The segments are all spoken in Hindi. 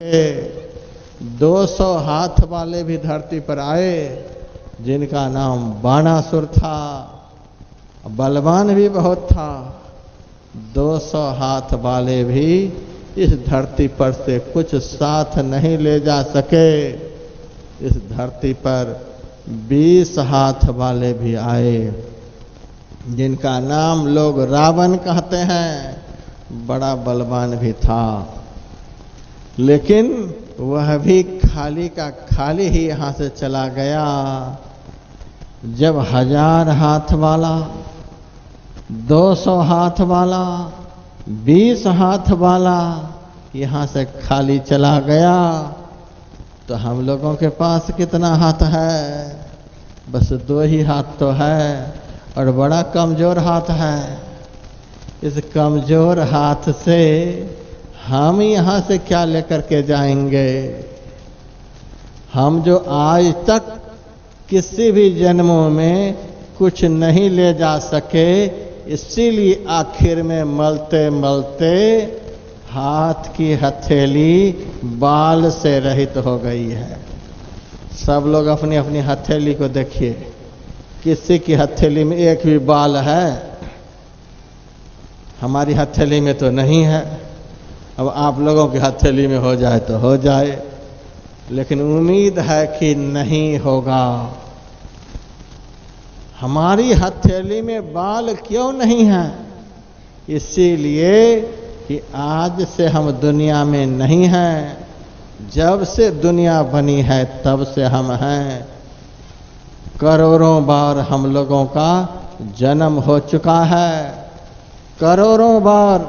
200 हाथ वाले भी धरती पर आए जिनका नाम बाणासुर था। बलवान भी बहुत था। 200 हाथ वाले भी इस धरती पर से कुछ साथ नहीं ले जा सके। इस धरती पर 20 हाथ वाले भी आए जिनका नाम लोग रावण कहते हैं। बड़ा बलवान भी था, लेकिन वह भी खाली का खाली ही यहां से चला गया। जब 1000 हाथ वाला, 200 हाथ वाला, 20 हाथ वाला यहां से खाली चला गया, तो हम लोगों के पास कितना हाथ है? बस 2 ही हाथ तो है, और बड़ा कमजोर हाथ है। इस कमजोर हाथ से हम यहां से क्या लेकर के जाएंगे? हम जो आज तक किसी भी जन्मों में कुछ नहीं ले जा सके, इसीलिए आखिर में मलते मलते हाथ की हथेली बाल से रहित हो गई है। सब लोग अपनी अपनी हथेली को देखिए, किसी की हथेली में एक भी बाल है? हमारी हथेली में तो नहीं है। अब आप लोगों की हथेली में हो जाए तो हो जाए, लेकिन उम्मीद है कि नहीं होगा। हमारी हथेली में बाल क्यों नहीं है? इसीलिए कि आज से हम दुनिया में नहीं हैं। जब से दुनिया बनी है तब से हम हैं। करोड़ों बार हम लोगों का जन्म हो चुका है। करोड़ों बार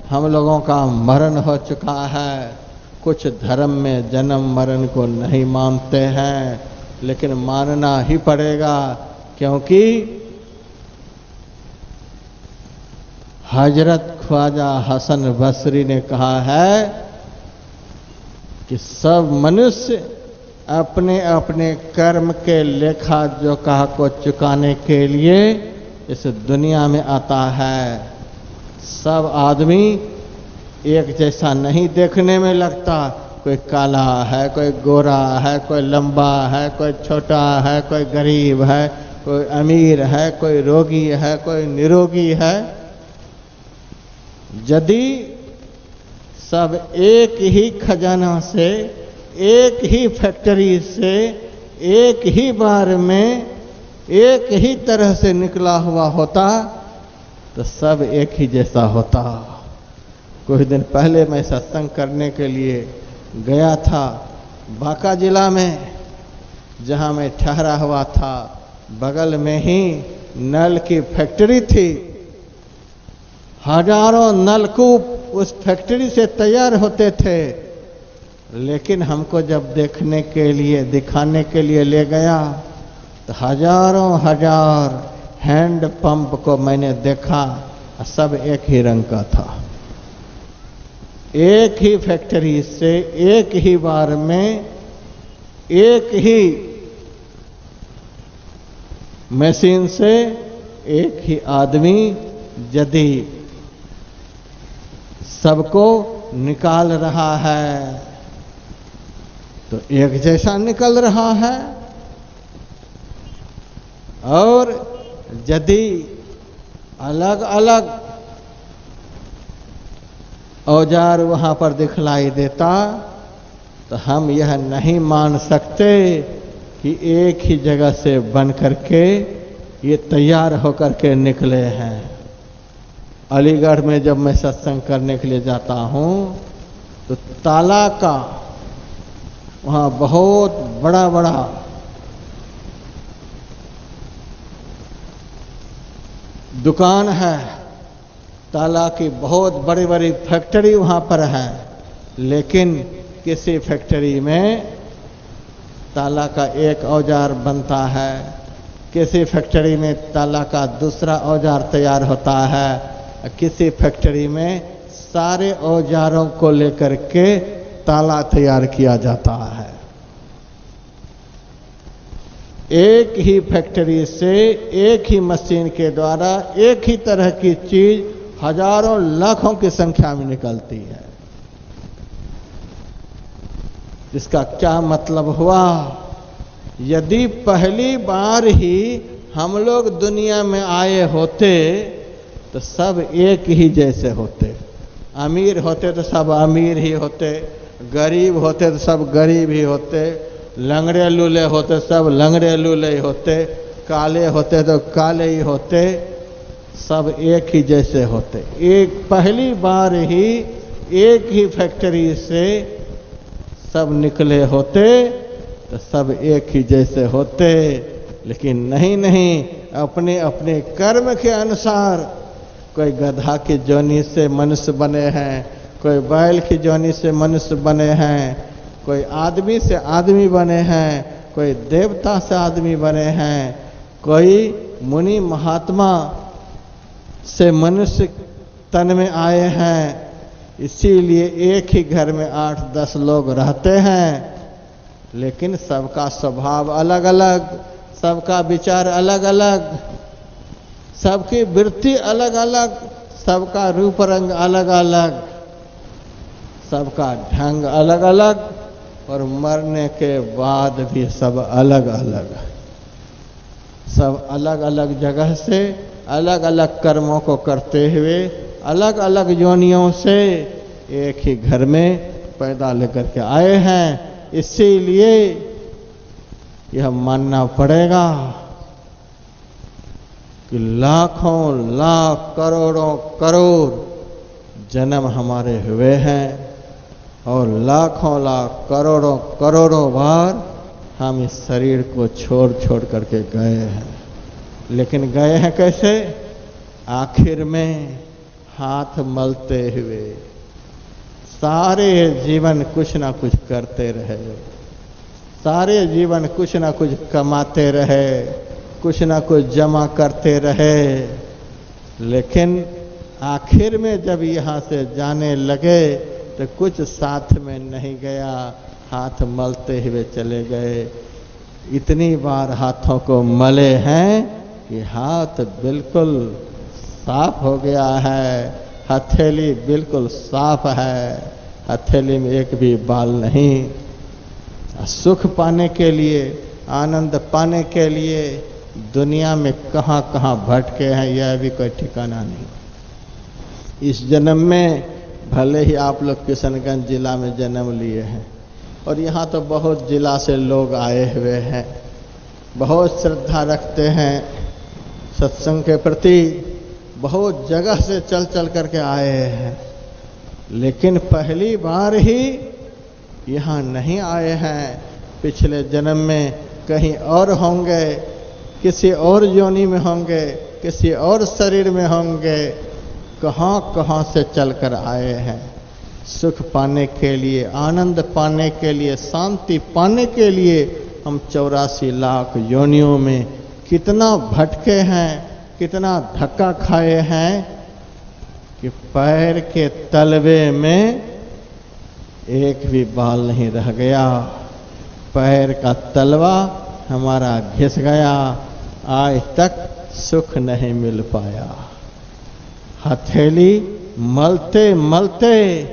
हम लोगों का मरण हो चुका है। कुछ धर्म में जन्म मरण को नहीं मानते हैं, लेकिन मानना ही पड़ेगा, क्योंकि हजरत ख्वाजा हसन बसरी ने कहा है कि सब मनुष्य अपने अपने कर्म के लेखा जोखा को चुकाने के लिए इस दुनिया में आता है। सब आदमी एक जैसा नहीं देखने में लगता। कोई काला है, कोई गोरा है, कोई लंबा है, कोई छोटा है, कोई गरीब है, कोई अमीर है, कोई रोगी है, कोई निरोगी है। यदि सब एक ही खजाना से, एक ही फैक्ट्री से, एक ही बार में, एक ही तरह से निकला हुआ होता, तो सब एक ही जैसा होता। कुछ दिन पहले मैं सत्संग करने के लिए गया था बांका जिला में, जहां मैं ठहरा हुआ था। बगल में ही नल की फैक्ट्री थी। हजारों नलकूप उस फैक्ट्री से तैयार होते थे, लेकिन हमको जब देखने के लिए, दिखाने के लिए ले गया, तो हजारों हजार हैंड पंप को मैंने देखा, सब एक ही रंग का था। एक ही फैक्ट्री से, एक ही बार में, एक ही मशीन से एक ही आदमी यदि सबको निकाल रहा है, तो एक जैसा निकल रहा है। और यदि अलग अलग औजार वहां पर दिखलाई देता, तो हम यह नहीं मान सकते कि एक ही जगह से बन करके ये तैयार होकर के निकले हैं। अलीगढ़ में जब मैं सत्संग करने के लिए जाता हूं, तो ताला का वहां बहुत बड़ा बड़ा दुकान है। ताला की बहुत बड़ी बड़ी फैक्ट्री वहां पर है, लेकिन किसी फैक्ट्री में ताला का एक औजार बनता है, किसी फैक्ट्री में ताला का दूसरा औजार तैयार होता है, किसी फैक्ट्री में सारे औजारों को लेकर के ताला तैयार किया जाता है। एक ही फैक्ट्री से, एक ही मशीन के द्वारा एक ही तरह की चीज हजारों लाखों की संख्या में निकलती है। इसका क्या मतलब हुआ? यदि पहली बार ही हम लोग दुनिया में आए होते तो सब एक ही जैसे होते। अमीर होते तो सब अमीर ही होते, गरीब होते तो सब गरीब ही होते, लंगड़े लूले होते सब लंगड़े लूले ही होते, काले होते तो काले ही होते, सब एक ही जैसे होते। एक पहली बार ही एक ही फैक्ट्री से सब निकले होते तो सब एक ही जैसे होते। लेकिन नहीं, अपने अपने कर्म के अनुसार कोई गधा की जोनी से मनुष्य बने हैं, कोई बैल की जोनी से मनुष्य बने हैं, कोई आदमी से आदमी बने हैं, कोई देवता से आदमी बने हैं, कोई मुनि महात्मा से मनुष्य तन में आए हैं। इसीलिए एक ही घर में 8-10 लोग रहते हैं, लेकिन सबका स्वभाव अलग अलग, सबका विचार अलग अलग, सबकी वृत्ति अलग अलग, सबका रूप रंग अलग अलग, सबका ढंग अलग अलग, और मरने के बाद भी सब अलग अलग। सब अलग अलग जगह से अलग अलग कर्मों को करते हुए अलग अलग योनियों से एक ही घर में पैदा लेकर के आए हैं। इसीलिए यह मानना पड़ेगा कि लाखों लाख करोड़ों करोड़ जन्म हमारे हुए हैं और लाखों लाख करोड़ों करोड़ों बार हम इस शरीर को छोड़ छोड़ करके गए हैं। लेकिन गए हैं कैसे? आखिर में हाथ मलते हुए। सारे जीवन कुछ ना कुछ करते रहे, सारे जीवन कुछ ना कुछ कमाते रहे, कुछ ना कुछ जमा करते रहे, लेकिन आखिर में जब यहाँ से जाने लगे तो कुछ साथ में नहीं गया, हाथ मलते हुए चले गए। इतनी बार हाथों को मले हैं कि हाथ बिल्कुल साफ हो गया है, हथेली बिल्कुल साफ है, हथेली में एक भी बाल नहीं। सुख पाने के लिए, आनंद पाने के लिए दुनिया में कहाँ कहाँ भटके हैं, यह भी कोई ठिकाना नहीं। इस जन्म में भले ही आप लोग किशनगंज जिला में जन्म लिए हैं और यहाँ तो बहुत जिला से लोग आए हुए हैं, बहुत श्रद्धा रखते हैं सत्संग के प्रति, बहुत जगह से चल चल करके आए हैं, लेकिन पहली बार ही यहाँ नहीं आए हैं। पिछले जन्म में कहीं और होंगे, किसी और योनि में होंगे, किसी और शरीर में होंगे, कहाँ कहाँ से चलकर आए हैं। सुख पाने के लिए, आनंद पाने के लिए, शांति पाने के लिए हम 84 लाख योनियों में कितना भटके हैं, कितना धक्का खाए हैं कि पैर के तलवे में एक भी बाल नहीं रह गया। पैर का तलवा हमारा घिस गया, आज तक सुख नहीं मिल पाया। हथेली मलते मलते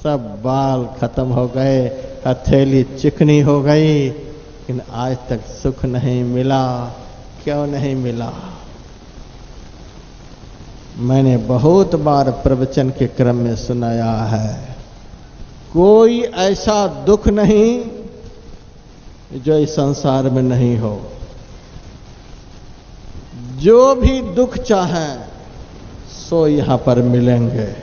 सब बाल खत्म हो गए, हथेली चिकनी हो गई, लेकिन आज तक सुख नहीं मिला। क्यों नहीं मिला? मैंने बहुत बार प्रवचन के क्रम में सुनाया है, कोई ऐसा दुख नहीं जो इस संसार में नहीं हो। जो भी दुख चाहें सो यहाँ पर मिलेंगे।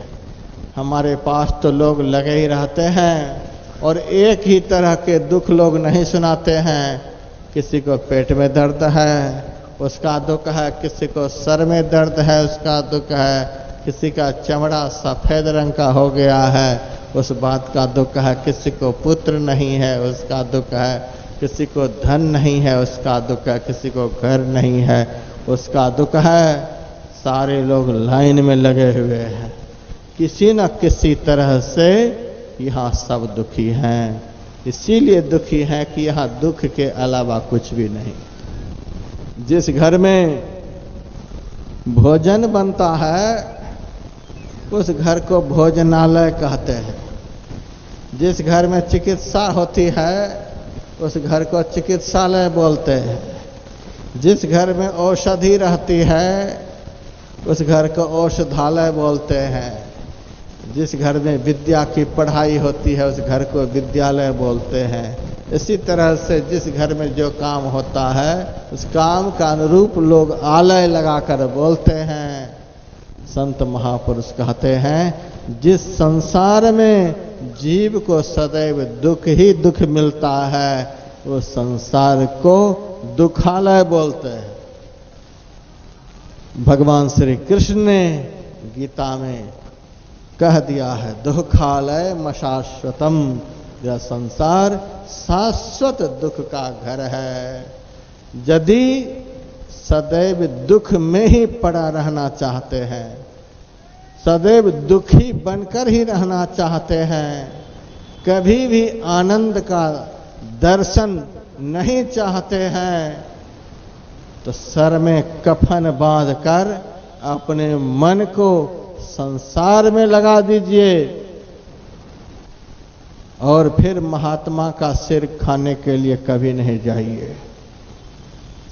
हमारे पास तो लोग लगे ही रहते हैं और एक ही तरह के दुख लोग नहीं सुनाते हैं। किसी को पेट में दर्द है उसका दुख है, किसी को सर में दर्द है उसका दुख है, किसी का चमड़ा सफ़ेद रंग का हो गया है उस बात का दुख है, किसी को पुत्र नहीं है उसका दुख है, किसी को धन नहीं है उसका दुख है, किसी को घर नहीं है उसका दुख है। सारे लोग लाइन में लगे हुए हैं, किसी न किसी तरह से यहाँ सब दुखी हैं। इसीलिए दुखी हैं कि यहाँ दुख के अलावा कुछ भी नहीं। जिस घर में भोजन बनता है उस घर को भोजनालय कहते हैं। जिस घर में चिकित्सा होती है उस घर को चिकित्सालय बोलते हैं। जिस घर में औषधि रहती है उस घर को औषधालय बोलते हैं। जिस घर में विद्या की पढ़ाई होती है उस घर को विद्यालय बोलते हैं। इसी तरह से जिस घर में जो काम होता है उस काम का अनुरूप लोग आलय लगाकर बोलते हैं। संत महापुरुष कहते हैं जिस संसार में जीव को सदैव दुख ही दुख मिलता है वो संसार को दुखालय बोलते हैं। भगवान श्री कृष्ण ने गीता में कह दिया है दुखालय मशाश्वतम, यह संसार शाश्वत दुख का घर है। यदि सदैव दुख में ही पड़ा रहना चाहते हैं, सदैव दुखी बनकर ही रहना चाहते हैं, कभी भी आनंद का दर्शन नहीं चाहते हैं, तो सर में कफन बांधकर अपने मन को संसार में लगा दीजिए और फिर महात्मा का सिर खाने के लिए कभी नहीं जाइए।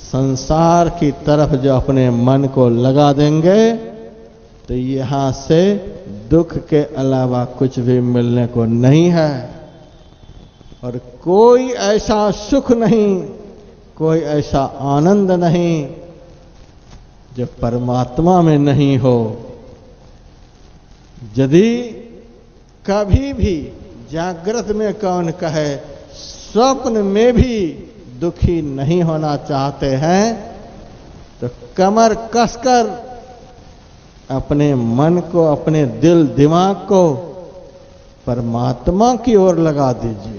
संसार की तरफ जो अपने मन को लगा देंगे तो यहां से दुख के अलावा कुछ भी मिलने को नहीं है और कोई ऐसा सुख नहीं, कोई ऐसा आनंद नहीं जो परमात्मा में नहीं हो। यदि कभी भी जागृत में कौन कहे स्वप्न में भी दुखी नहीं होना चाहते हैं तो कमर कसकर अपने मन को, अपने दिल दिमाग को परमात्मा की ओर लगा दीजिए।